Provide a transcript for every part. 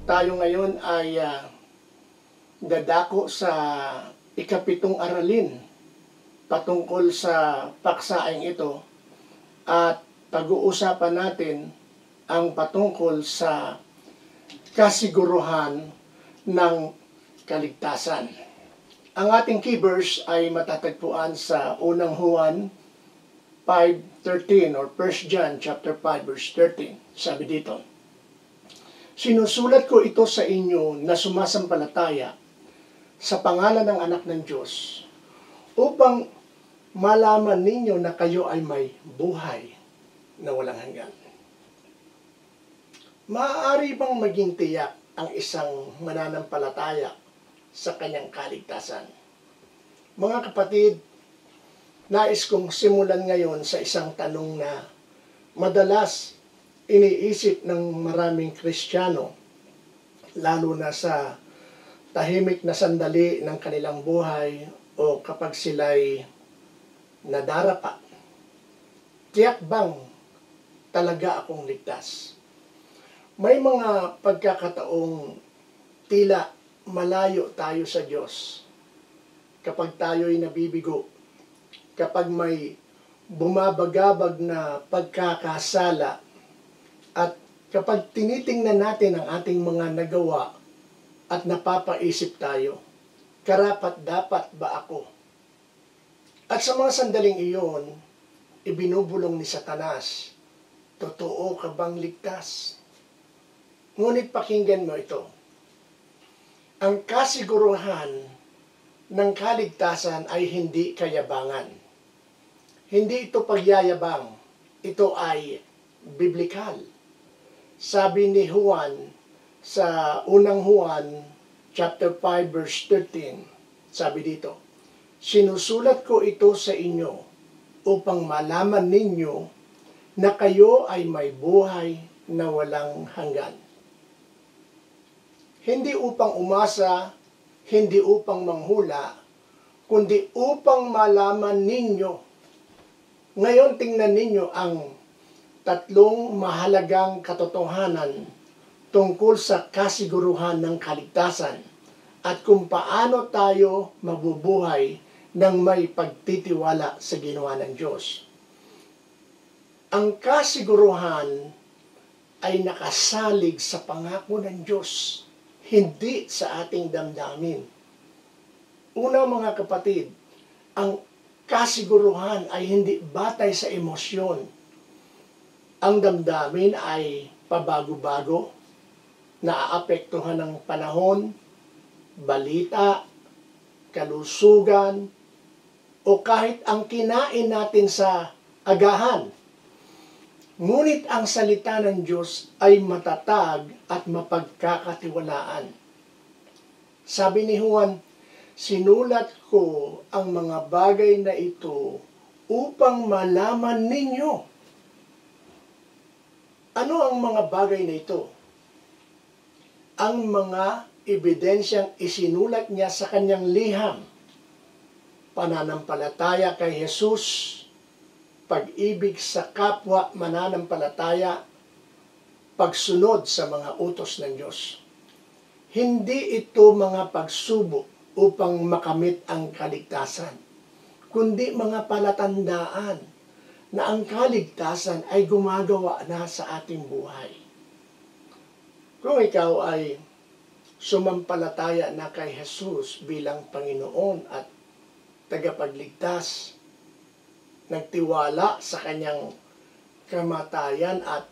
Tayo ngayon ay dadako sa ikapitong aralin patungkol sa paksaing ito at pag-uusapan natin ang patungkol sa kasiguruhan ng kaligtasan. Ang ating key verse ay matatagpuan sa unang Juan 5:13 or 1 John chapter 5 verse 13. Sabi dito, "Sinusulat ko ito sa inyo na sumasampalataya sa pangalan ng anak ng Diyos upang malaman ninyo na kayo ay may buhay na walang hanggan." Maaari bang maging tiyak ang isang mananampalataya sa kanyang kaligtasan? Mga kapatid, nais kong simulan ngayon sa isang tanong na madalas iniisip ng maraming Kristiyano, lalo na sa tahimik na sandali ng kanilang buhay o kapag sila'y nadarapa. Tiyak bang talaga akong ligtas? May mga pagkakataong tila malayo tayo sa Diyos kapag tayo'y nabibigo, kapag may bumabagabag na pagkakasala, at kapag tinitingnan natin ang ating mga nagawa at napapaisip tayo, karapat-dapat ba ako? At sa mga sandaling iyon, ibinubulong ni Satanas, totoo ka bang ligtas? Ngunit pakinggan mo ito. Ang kasiguruhan ng kaligtasan ay hindi kayabangan. Hindi ito pagyayabang. Ito ay biblikal. Sabi ni Juan sa unang Juan chapter 5 verse 13, sabi dito, "Sinusulat ko ito sa inyo upang malaman ninyo na kayo ay may buhay na walang hanggan." Hindi upang umasa, hindi upang manghula, kundi upang malaman ninyo. Ngayon tingnan ninyo ang tatlong mahalagang katotohanan tungkol sa kasiguruhan ng kaligtasan at kung paano tayo mabubuhay ng may pagtitiwala sa ginawa ng Diyos. Ang kasiguruhan ay nakasalig sa pangako ng Diyos, hindi sa ating damdamin. Una mga kapatid, ang kasiguruhan ay hindi batay sa emosyon. Ang damdamin ay pabago-bago, naaapektuhan ng panahon, balita, kalusugan, o kahit ang kinain natin sa agahan. Ngunit ang salita ng Diyos ay matatag at mapagkakatiwalaan. Sabi ni Juan, "Sinulat ko ang mga bagay na ito upang malaman ninyo." Ano ang mga bagay na ito? Ang mga ebidensyang isinulat niya sa kanyang liham. Pananampalataya kay Jesus, pag-ibig sa kapwa mananampalataya, pagsunod sa mga utos ng Diyos. Hindi ito mga pagsubok upang makamit ang kaligtasan, kundi mga palatandaan na ang kaligtasan ay gumagawa na sa ating buhay. Kung ikaw ay sumampalataya na kay Jesus bilang Panginoon at tagapagligtas, nagtiwala sa kanyang kamatayan at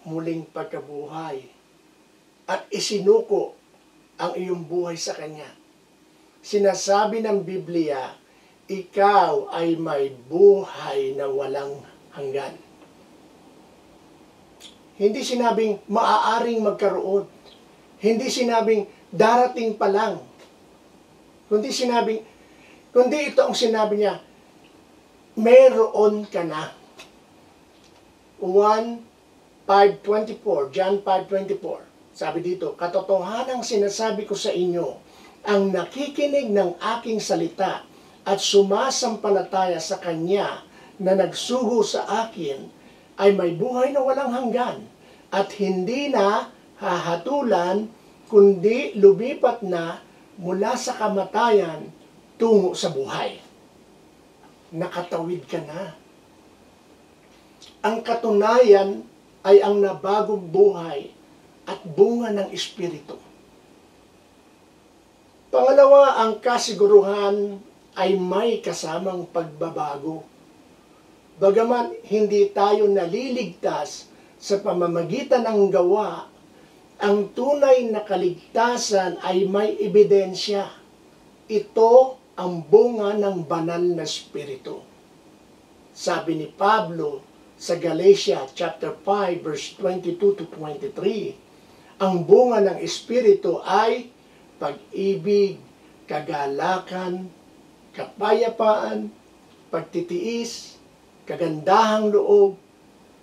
muling pagkabuhay, at isinuko ang iyong buhay sa kanya, sinasabi ng Biblia, ikaw ay may buhay na walang hanggan. Hindi sinabing maaaring magkaroon. Hindi sinabing darating pa lang. Kundi ito ang sinabi niya, meron ka na. 1:5:24, John 5:24. Sabi dito, "Katotohanang sinasabi ko sa inyo, ang nakikinig ng aking salita at sumasampalataya sa Kanya na nagsugo sa akin ay may buhay na walang hanggan at hindi na hahatulan kundi lumipat na mula sa kamatayan tungo sa buhay. Nakatawid ka na. Ang katunayan ay ang nabagong buhay at bunga ng Espiritu. Pangalawa, ang kasiguruhan ay may kasamang pagbabago. Bagaman hindi tayo naliligtas sa pamamagitan ng gawa, ang tunay na kaligtasan ay may ebidensya. Ito ang bunga ng banal na Espiritu. Sabi ni Pablo sa Galatia chapter 5 verse 22 to 23, ang bunga ng Espiritu ay pag-ibig, kagalakan, kapayapaan, pagtitiis, kagandahang loob,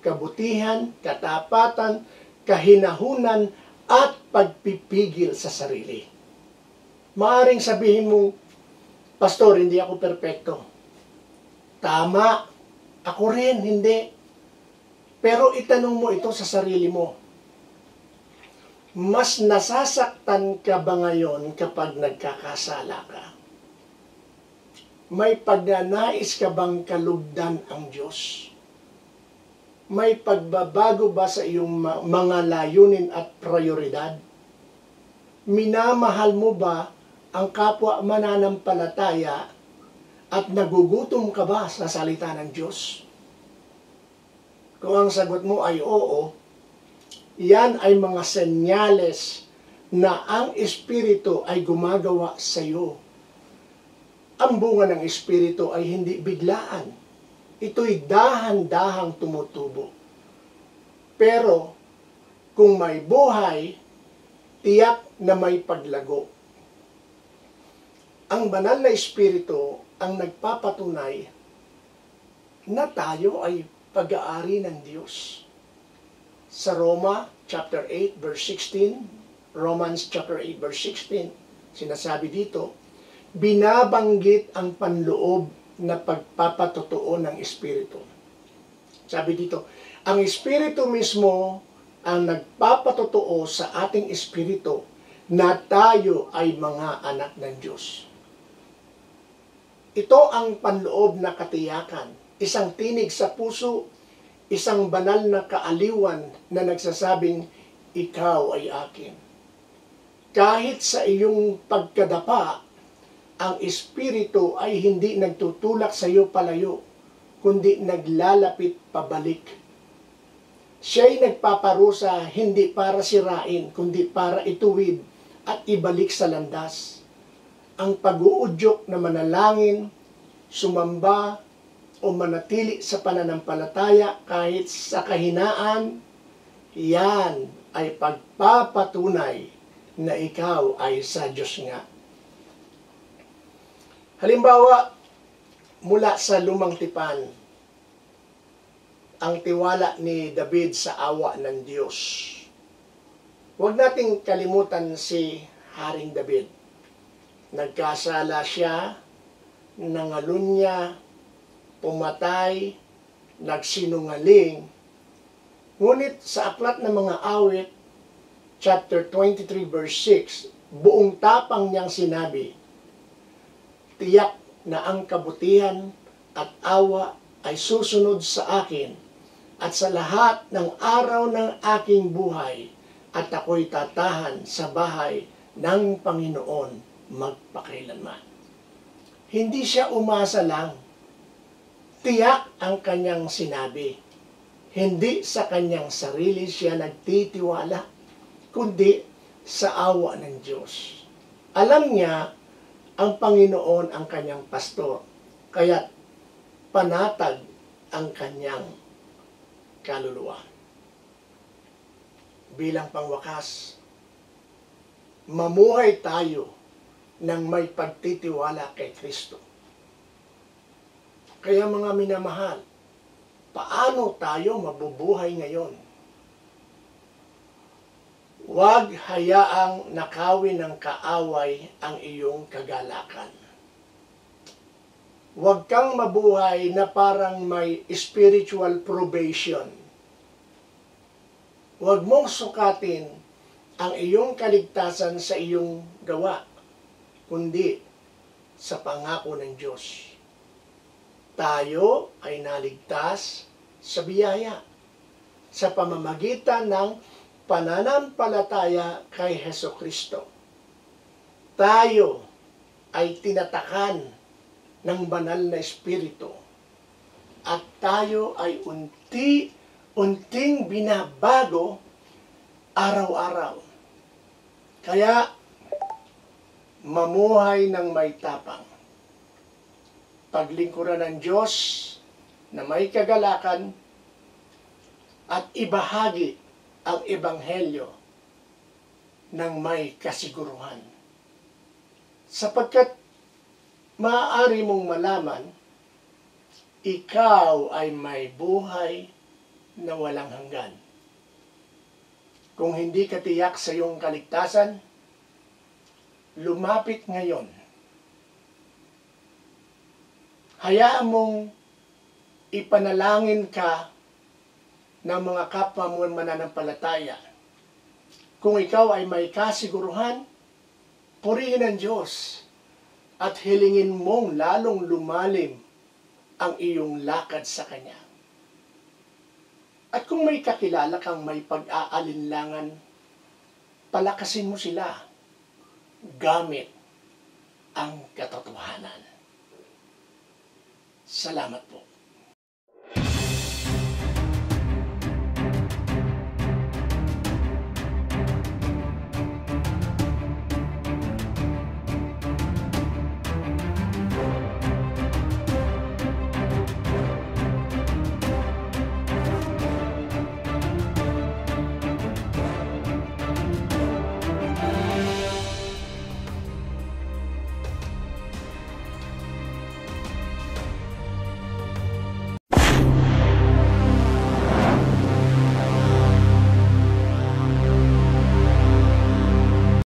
kabutihan, katapatan, kahinahunan, at pagpipigil sa sarili. Maaring sabihin mo, Pastor, hindi ako perpekto. Tama, ako rin, hindi. Pero itanong mo ito sa sarili mo. Mas nasasaktan ka ba ngayon kapag nagkakasala ka? May pagnanais ka bang kalugdan ang Diyos? May pagbabago ba sa iyong mga layunin at prioridad? Minamahal mo ba ang kapwa mananampalataya at nagugutom ka ba sa salita ng Diyos? Kung ang sagot mo ay oo, yan ay mga senyales na ang Espiritu ay gumagawa sa iyo. Ang bunga ng Espiritu ay hindi biglaan. Ito'y dahan-dahang tumutubo. Pero kung may buhay, tiyak na may paglago. Ang banal na Espiritu ang nagpapatunay na tayo ay pag-aari ng Diyos. Sa Roma chapter 8 verse 16, Romans chapter 8 verse 16, sinasabi dito, binabanggit ang panloob na pagpapatotoo ng Espiritu. Sabi dito, ang Espiritu mismo ang nagpapatotoo sa ating Espiritu na tayo ay mga anak ng Diyos. Ito ang panloob na katiyakan, isang tinig sa puso, isang banal na kaaliwan na nagsasabing, ikaw ay akin. Kahit sa iyong pagkadapa, ang Espiritu ay hindi nagtutulak sa iyo palayo, kundi naglalapit pabalik. Siya'y nagpaparusa hindi para sirain, kundi para ituwid at ibalik sa landas. Ang pag-uudyok na manalangin, sumamba, o manatili sa pananampalataya kahit sa kahinaan, yan ay pagpapatunay na ikaw ay sa Diyos nga. Halimbawa, mula sa Lumang Tipan, ang tiwala ni David sa awa ng Diyos. Huwag nating kalimutan si Haring David. Nagkasala siya, nangalunya, pumatay, nagsinungaling. Ngunit sa aklat ng mga awit, chapter 23 verse 6, buong tapang niyang sinabi, tiyak na ang kabutihan at awa ay susunod sa akin at sa lahat ng araw ng aking buhay at ako'y tatahan sa bahay ng Panginoon magpakailanman. Hindi siya umasa lang. Tiyak ang kanyang sinabi. Hindi sa kanyang sarili siya nagtitiwala, kundi sa awa ng Diyos. Alam niya ang Panginoon ang kanyang pastor, kaya panatag ang kanyang kaluluwa. Bilang pangwakas, mamuhay tayo ng may pagtitiwala kay Kristo. Kaya mga minamahal, paano tayo mabubuhay ngayon? Huwag hayaang nakawin ng kaaway ang iyong kagalakan. Huwag kang mabuhay na parang may spiritual probation. Huwag mong sukatin ang iyong kaligtasan sa iyong gawa, kundi sa pangako ng Diyos. Tayo ay naligtas sa biyaya sa pamamagitan ng pananampalataya kay Hesukristo. Tayo ay tinatakan ng banal na Espiritu at tayo ay unti-unting binabago araw-araw. Kaya, mamuhay ng may tapang. Paglingkuran ng Diyos na may kagalakan at ibahagi ang Ebanghelyo ng may kasiguruhan. Sapagkat maaari mong malaman, ikaw ay may buhay na walang hanggan. Kung hindi ka tiyak sa iyong kaligtasan, lumapit ngayon. Hayaan mong ipanalangin ka ng mga kapwa mo mananampalataya. Kung ikaw ay may kasiguruhan, purihin ang Diyos at hilingin mong lalong lumalim ang iyong lakad sa Kanya. At kung may kakilala kang may pag-aalinlangan, palakasin mo sila gamit ang katotohanan. Salamat po.